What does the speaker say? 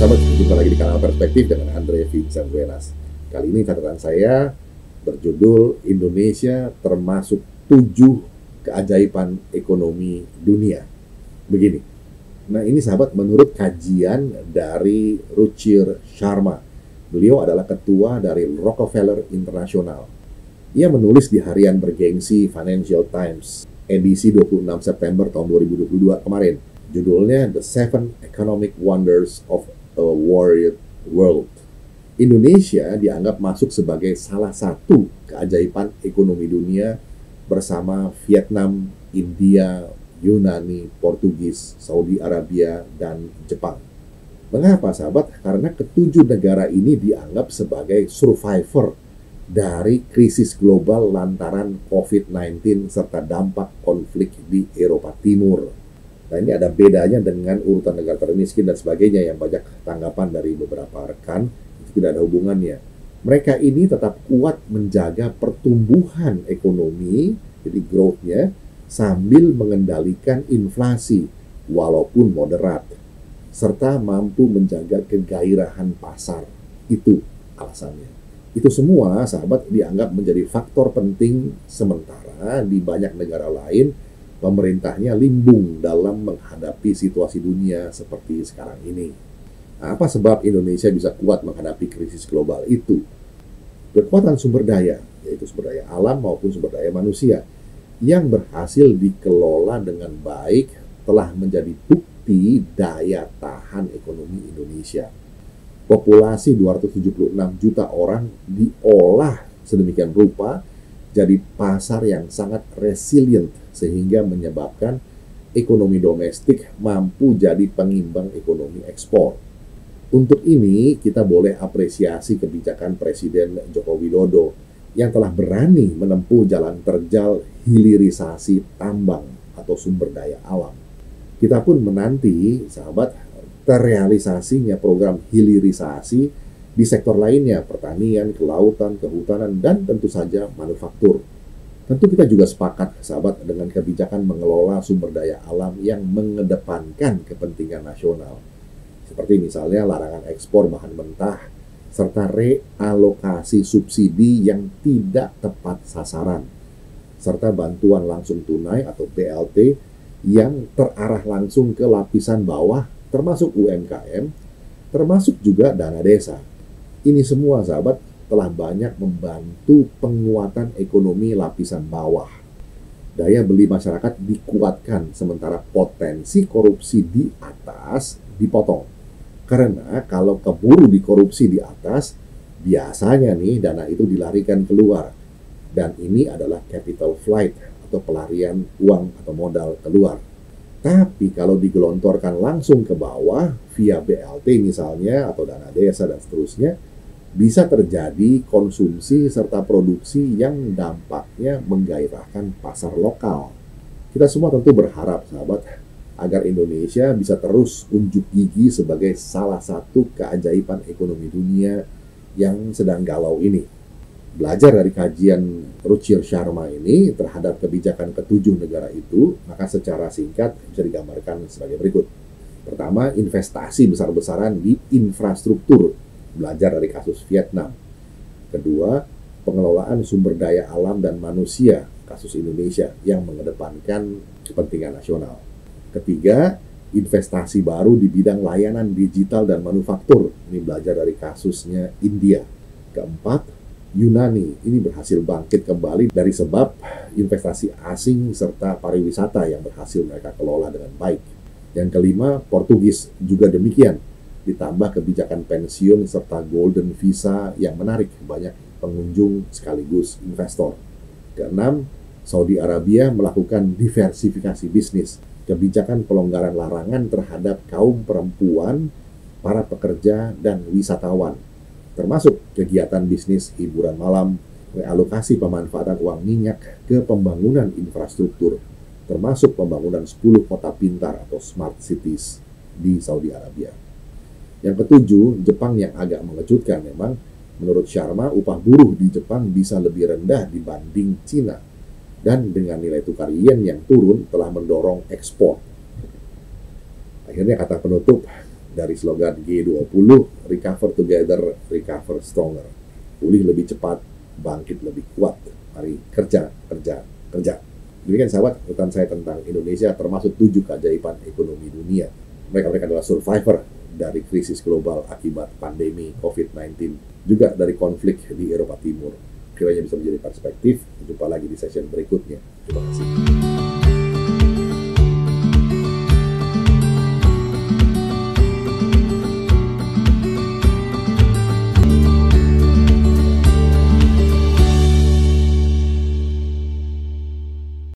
sahabat, jumpa lagi di kanal Perspektif dengan Andre Vincent Wenas. Kali ini catatan saya berjudul Indonesia termasuk 7 keajaiban ekonomi dunia. Begini, nah ini sahabat, menurut kajian dari Ruchir Sharma, beliau adalah ketua dari Rockefeller International. Ia menulis di harian bergengsi Financial Times edisi 26 September tahun 2022 kemarin. Judulnya The 7 Economic Wonders of a Worried World. Indonesia dianggap masuk sebagai salah satu keajaiban ekonomi dunia bersama Vietnam, India, Yunani, Portugis, Saudi Arabia, dan Jepang. Mengapa sahabat? Karena ketujuh negara ini dianggap sebagai survivor dari krisis global lantaran COVID-19 serta dampak konflik di Eropa Timur. Nah, ini ada bedanya dengan urutan negara termiskin dan sebagainya yang banyak tanggapan dari beberapa rekan, itu tidak ada hubungannya. Mereka ini tetap kuat menjaga pertumbuhan ekonomi, jadi growth-nya, sambil mengendalikan inflasi walaupun moderat, serta mampu menjaga kegairahan pasar. Itu alasannya. Itu semua, sahabat, dianggap menjadi faktor penting sementara di banyak negara lain pemerintahnya limbung dalam menghadapi situasi dunia seperti sekarang ini. Nah, apa sebab Indonesia bisa kuat menghadapi krisis global itu? Kekuatan sumber daya, yaitu sumber daya alam maupun sumber daya manusia, yang berhasil dikelola dengan baik telah menjadi bukti daya tahan ekonomi Indonesia. Populasi 276 juta orang diolah sedemikian rupa jadi pasar yang sangat resilient sehingga menyebabkan ekonomi domestik mampu jadi pengimbang ekonomi ekspor. Untuk ini kita boleh apresiasi kebijakan Presiden Joko Widodo yang telah berani menempuh jalan terjal hilirisasi tambang atau sumber daya alam. Kita pun menanti, sahabat, terrealisasinya program hilirisasi di sektor lainnya, pertanian, kelautan, kehutanan, dan tentu saja manufaktur. Tentu kita juga sepakat, sahabat, dengan kebijakan mengelola sumber daya alam yang mengedepankan kepentingan nasional. Seperti misalnya larangan ekspor bahan mentah, serta realokasi subsidi yang tidak tepat sasaran, serta bantuan langsung tunai atau BLT yang terarah langsung ke lapisan bawah, termasuk UMKM, termasuk juga dana desa. Ini semua, sahabat, telah banyak membantu penguatan ekonomi lapisan bawah. Daya beli masyarakat dikuatkan, sementara potensi korupsi di atas dipotong. Karena kalau keburu dikorupsi di atas, biasanya nih dana itu dilarikan keluar. Dan ini adalah capital flight atau pelarian uang atau modal keluar. Tapi kalau digelontorkan langsung ke bawah via BLT misalnya atau dana desa dan seterusnya, bisa terjadi konsumsi serta produksi yang dampaknya menggairahkan pasar lokal. Kita semua tentu berharap, sahabat, agar Indonesia bisa terus unjuk gigi sebagai salah satu keajaiban ekonomi dunia yang sedang galau ini. Belajar dari kajian Ruchir Sharma ini terhadap kebijakan ketujuh negara itu, maka secara singkat bisa digambarkan sebagai berikut. Pertama, investasi besar-besaran di infrastruktur, belajar dari kasus Vietnam. Kedua, pengelolaan sumber daya alam dan manusia, kasus Indonesia yang mengedepankan kepentingan nasional. Ketiga, investasi baru di bidang layanan digital dan manufaktur, ini belajar dari kasusnya India. Keempat, Yunani ini berhasil bangkit kembali dari sebab investasi asing serta pariwisata yang berhasil mereka kelola dengan baik. Yang kelima, Portugis juga demikian, ditambah kebijakan pensiun serta golden visa yang menarik banyak pengunjung sekaligus investor. Keenam, Saudi Arabia melakukan diversifikasi bisnis, kebijakan pelonggaran larangan terhadap kaum perempuan, para pekerja, dan wisatawan, termasuk kegiatan bisnis hiburan malam, realokasi pemanfaatan uang minyak ke pembangunan infrastruktur, termasuk pembangunan 10 kota pintar atau smart cities di Saudi Arabia. Yang ketujuh, Jepang yang agak mengejutkan memang, menurut Sharma, upah buruh di Jepang bisa lebih rendah dibanding Cina, dan dengan nilai tukar yen yang turun telah mendorong ekspor. Akhirnya kata penutup, dari slogan G20, Recover Together, Recover Stronger. Pulih lebih cepat, bangkit lebih kuat. Mari kerja, kerja, kerja. Demikian sahabat, catatan saya tentang Indonesia termasuk 7 keajaiban ekonomi dunia. Mereka adalah survivor dari krisis global akibat pandemi COVID-19, juga dari konflik di Eropa Timur. Kiranya bisa menjadi perspektif. Jumpa lagi di session berikutnya. Terima kasih.